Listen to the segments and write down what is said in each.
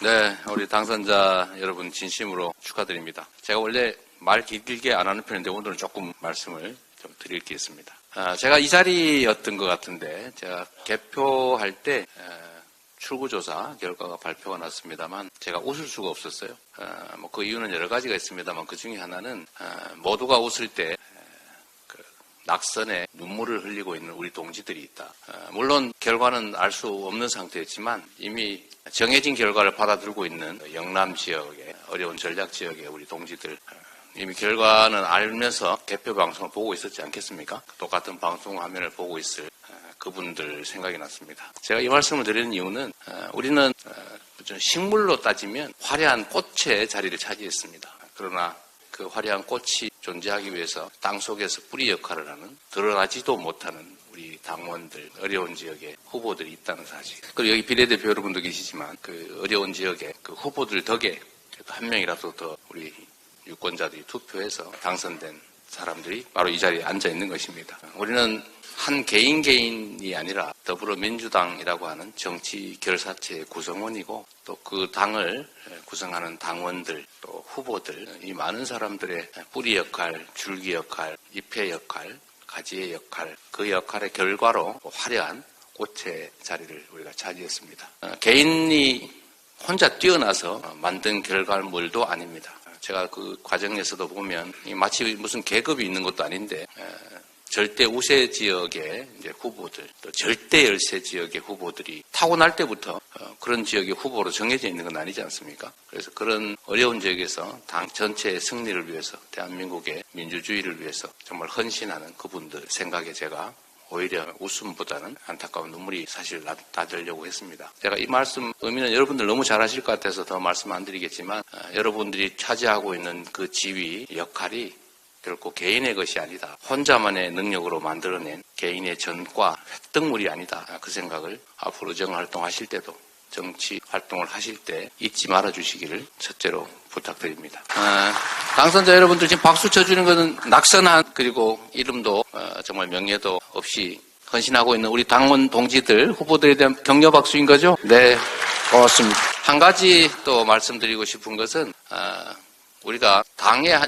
네, 우리 당선자 여러분 진심으로 축하드립니다. 제가 원래 말 길게 안 하는 편인데 오늘은 조금 말씀을 좀 드릴 게 있습니다. 제가 이 자리였던 것 같은데 제가 개표할 때 출구조사 결과가 발표가 났습니다만 제가 웃을 수가 없었어요. 그 이유는 여러 가지가 있습니다만 그 중에 하나는 모두가 웃을 때 낙선에 눈물을 흘리고 있는 우리 동지들이 있다. 물론 결과는 알 수 없는 상태였지만 이미 정해진 결과를 받아들고 있는 영남 지역의 어려운 전략 지역의 우리 동지들 이미 결과는 알면서 개표 방송을 보고 있었지 않겠습니까? 똑같은 방송 화면을 보고 있을 그분들 생각이 났습니다. 제가 이 말씀을 드리는 이유는 우리는 식물로 따지면 화려한 꽃의 자리를 차지했습니다. 그러나 그 화려한 꽃이 존재하기 위해서 땅속에서 뿌리 역할을 하는 드러나지도 못하는 우리 당원들, 어려운 지역의 후보들이 있다는 사실. 그리고 여기 비례대표 여러분도 계시지만 그 어려운 지역의 그 후보들 덕에 한 명이라도 더 우리 유권자들이 투표해서 당선된 사람들이 바로 이 자리에 앉아 있는 것입니다. 우리는 한 개인이 아니라 더불어민주당이라고 하는 정치 결사체의 구성원이고 또 그 당을 구성하는 당원들 또 후보들 이 많은 사람들의 뿌리 역할, 줄기 역할, 잎의 역할, 가지의 역할 그 역할의 결과로 화려한 꽃의 자리를 우리가 차지했습니다. 개인이 혼자 뛰어나서 만든 결과물도 아닙니다. 제가 그 과정에서도 보면 마치 무슨 계급이 있는 것도 아닌데 절대 우세 지역의 이제 후보들, 또 절대 열세 지역의 후보들이 타고날 때부터 그런 지역의 후보로 정해져 있는 건 아니지 않습니까? 그래서 그런 어려운 지역에서 당 전체의 승리를 위해서, 대한민국의 민주주의를 위해서 정말 헌신하는 그분들 생각에 제가 오히려 웃음보다는 안타까운 눈물이 사실 나들려고 했습니다. 제가 이 말씀 의미는 여러분들 너무 잘 아실 것 같아서 더 말씀 안 드리겠지만 여러분들이 차지하고 있는 그 지위, 역할이 결코 개인의 것이 아니다. 혼자만의 능력으로 만들어낸 개인의 전과 획득물이 아니다. 그 생각을 앞으로 정활동하실 때도 정치 활동을 하실 때 잊지 말아주시기를 첫째로 부탁드립니다. 당선자 여러분들 지금 박수 쳐주는 것은 낙선한 그리고 이름도 정말 명예도 없이 헌신하고 있는 우리 당원 동지들 후보들에 대한 격려 박수인 거죠? 네, 고맙습니다. 한 가지 또 말씀드리고 싶은 것은 우리가 당의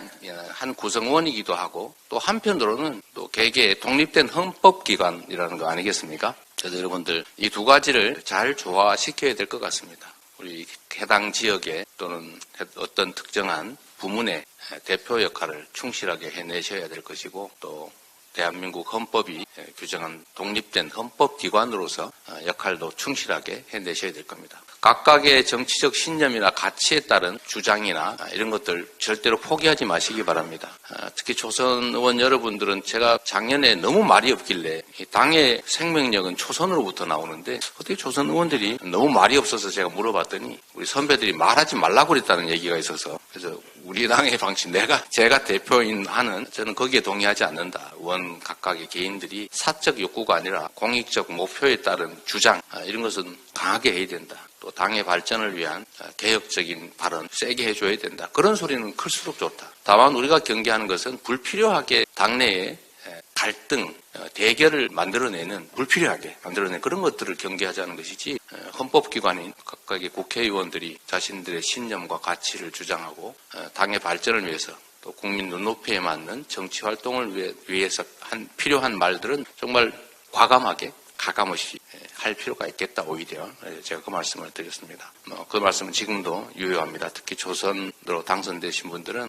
한 구성원이기도 하고 또 한편으로는 또 개개의 독립된 헌법기관이라는 거 아니겠습니까? 그래서 여러분들 이 두 가지를 잘 조화시켜야 될 것 같습니다. 우리 해당 지역에 또는 어떤 특정한 부문의 대표 역할을 충실하게 해내셔야 될 것이고 또 대한민국 헌법이 규정한 독립된 헌법기관으로서 역할도 충실하게 해내셔야 될 겁니다. 각각의 정치적 신념이나 가치에 따른 주장이나 이런 것들 절대로 포기하지 마시기 바랍니다. 특히 초선 의원 여러분들은 제가 작년에 너무 말이 없길래 당의 생명력은 초선으로부터 나오는데 어떻게 초선 의원들이 너무 말이 없어서 제가 물어봤더니 우리 선배들이 말하지 말라고 그랬다는 얘기가 있어서 그래서 우리 당의 방식 제가 대표인 한은 저는 거기에 동의하지 않는다. 의원 각각의 개인들이 사적 욕구가 아니라 공익적 목표에 따른 주장 이런 것은 강하게 해야 된다. 또 당의 발전을 위한 개혁적인 발언 세게 해줘야 된다. 그런 소리는 클수록 좋다. 다만 우리가 경계하는 것은 불필요하게 당내에 갈등, 대결을 불필요하게 만들어내는 그런 것들을 경계하자는 것이지 헌법기관인 각각의 국회의원들이 자신들의 신념과 가치를 주장하고 당의 발전을 위해서 또 국민 눈높이에 맞는 정치활동을 위해서 필요한 말들은 정말 과감하게 가감없이 할 필요가 있겠다 오히려 제가 그 말씀을 드렸습니다. 그 말씀은 지금도 유효합니다. 특히 초선으로 당선되신 분들은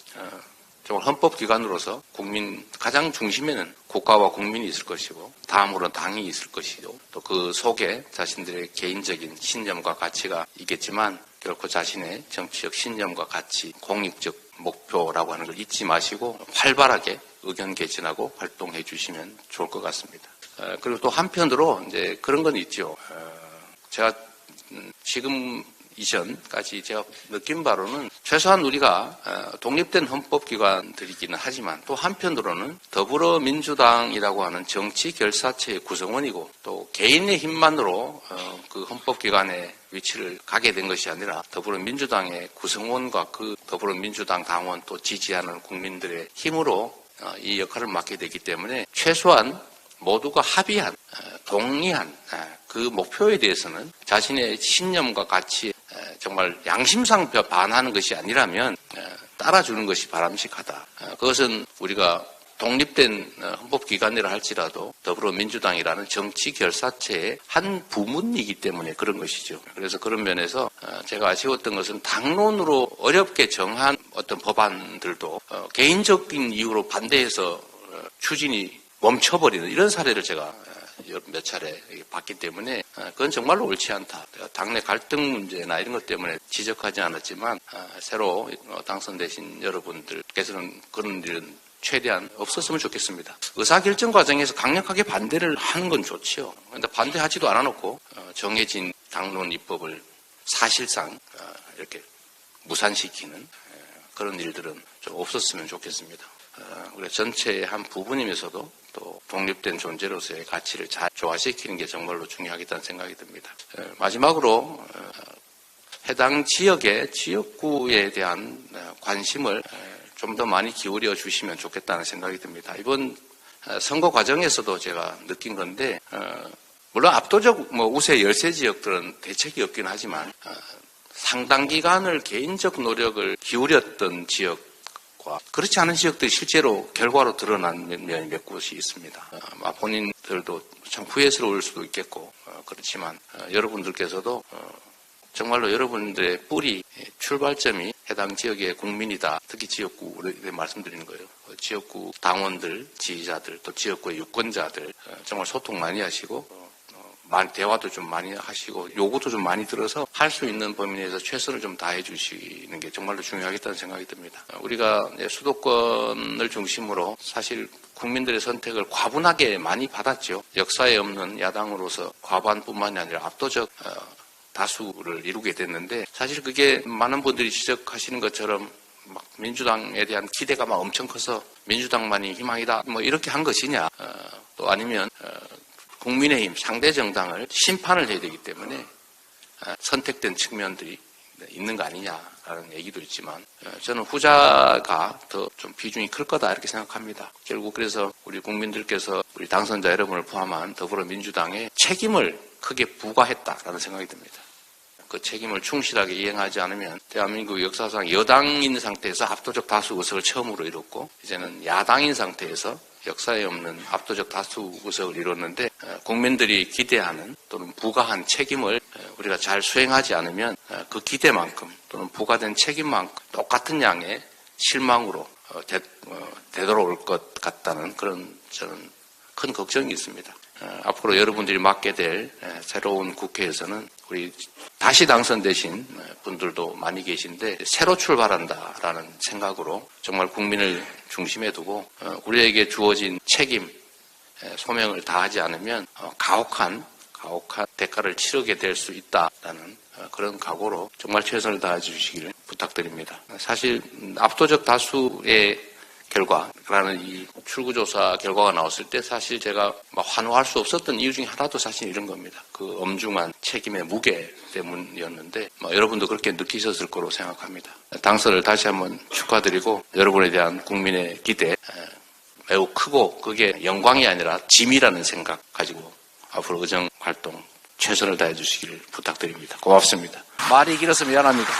정말 헌법기관으로서 국민 가장 중심에는 국가와 국민이 있을 것이고 다음으로는 당이 있을 것이고 또 그 속에 자신들의 개인적인 신념과 가치가 있겠지만 결코 자신의 정치적 신념과 가치, 공익적 목표라고 하는 걸 잊지 마시고 활발하게 의견 개진하고 활동해 주시면 좋을 것 같습니다. 그리고 또 한편으로 이제 그런 건 있죠. 제가 지금 이전까지 제가 느낀 바로는 최소한 우리가 독립된 헌법기관들이기는 하지만 또 한편으로는 더불어민주당이라고 하는 정치 결사체의 구성원이고 또 개인의 힘만으로 그 헌법기관의 위치를 가게 된 것이 아니라 더불어민주당의 구성원과 그 더불어민주당 당원 또 지지하는 국민들의 힘으로 이 역할을 맡게 되기 때문에 최소한 모두가 합의한, 동의한 그 목표에 대해서는 자신의 신념과 가치에 정말 양심상 반하는 것이 아니라면 따라주는 것이 바람직하다. 그것은 우리가 독립된 헌법기관이라 할지라도 더불어민주당이라는 정치 결사체의 한 부문이기 때문에 그런 것이죠. 그래서 그런 면에서 제가 아쉬웠던 것은 당론으로 어렵게 정한 어떤 법안들도 개인적인 이유로 반대해서 추진이 멈춰버리는 이런 사례를 제가 몇 차례 봤기 때문에 그건 정말로 옳지 않다. 당내 갈등 문제나 이런 것 때문에 지적하지 않았지만 새로 당선되신 여러분들께서는 그런 일은 최대한 없었으면 좋겠습니다. 의사결정 과정에서 강력하게 반대를 하는 건 좋지요. 그런데 반대하지도 않아놓고 정해진 당론 입법을 사실상 이렇게 무산시키는 그런 일들은 좀 없었으면 좋겠습니다. 우리 전체의 한 부분이면서도 또 독립된 존재로서의 가치를 잘 조화시키는 게 정말로 중요하겠다는 생각이 듭니다. 마지막으로 해당 지역의 지역구에 대한 관심을 좀 더 많이 기울여 주시면 좋겠다는 생각이 듭니다. 이번 선거 과정에서도 제가 느낀 건데 물론 압도적 우세 열세 지역들은 대책이 없긴 하지만 상당 기간을 개인적 노력을 기울였던 지역과 그렇지 않은 지역들이 실제로 결과로 드러난 면이 몇 곳이 있습니다. 본인들도 참 후회스러울 수도 있겠고 그렇지만 여러분들께서도 정말로 여러분들의 뿌리, 출발점이 해당 지역의 국민이다. 특히 지역구에 말씀드리는 거예요. 지역구 당원들, 지지자들, 또 지역구의 유권자들 정말 소통 많이 하시고 대화도 좀 많이 하시고 요구도 좀 많이 들어서 할 수 있는 범위 내에서 최선을 좀 다해 주시는 게 정말로 중요하겠다는 생각이 듭니다. 우리가 수도권을 중심으로 사실 국민들의 선택을 과분하게 많이 받았죠. 역사에 없는 야당으로서 과반뿐만이 아니라 압도적 다수를 이루게 됐는데 사실 그게 많은 분들이 지적하시는 것처럼 막 민주당에 대한 기대가 막 엄청 커서 민주당만이 희망이다 이렇게 한 것이냐 또 아니면 국민의힘 상대 정당을 심판을 해야 되기 때문에 선택된 측면들이 있는 거 아니냐라는 얘기도 있지만 저는 후자가 더 좀 비중이 클 거다 이렇게 생각합니다. 결국 그래서 우리 국민들께서 우리 당선자 여러분을 포함한 더불어민주당에 책임을 크게 부과했다라는 생각이 듭니다. 그 책임을 충실하게 이행하지 않으면 대한민국 역사상 여당인 상태에서 압도적 다수 의석을 처음으로 이뤘고 이제는 야당인 상태에서 역사에 없는 압도적 다수 의석을 이뤘는데 국민들이 기대하는 또는 부과한 책임을 우리가 잘 수행하지 않으면 그 기대만큼 또는 부과된 책임만큼 똑같은 양의 실망으로 되돌아올 것 같다는 그런 저는 큰 걱정이 있습니다. 앞으로 여러분들이 맡게 될 새로운 국회에서는 우리 다시 당선되신 분들도 많이 계신데 새로 출발한다라는 생각으로 정말 국민을 중심에 두고 우리에게 주어진 책임, 소명을 다하지 않으면 가혹한 대가를 치르게 될 수 있다라는 그런 각오로 정말 최선을 다해 주시기를 부탁드립니다. 사실 압도적 다수의 결과라는 이 출구조사 결과가 나왔을 때 사실 제가 환호할 수 없었던 이유 중에 하나도 사실 이런 겁니다. 그 엄중한 책임의 무게 때문이었는데 여러분도 그렇게 느끼셨을 거로 생각합니다. 당선을 다시 한번 축하드리고 여러분에 대한 국민의 기대 매우 크고 그게 영광이 아니라 짐이라는 생각 가지고 앞으로 의정 활동 최선을 다해 주시기를 부탁드립니다. 고맙습니다. 말이 길어서 미안합니다.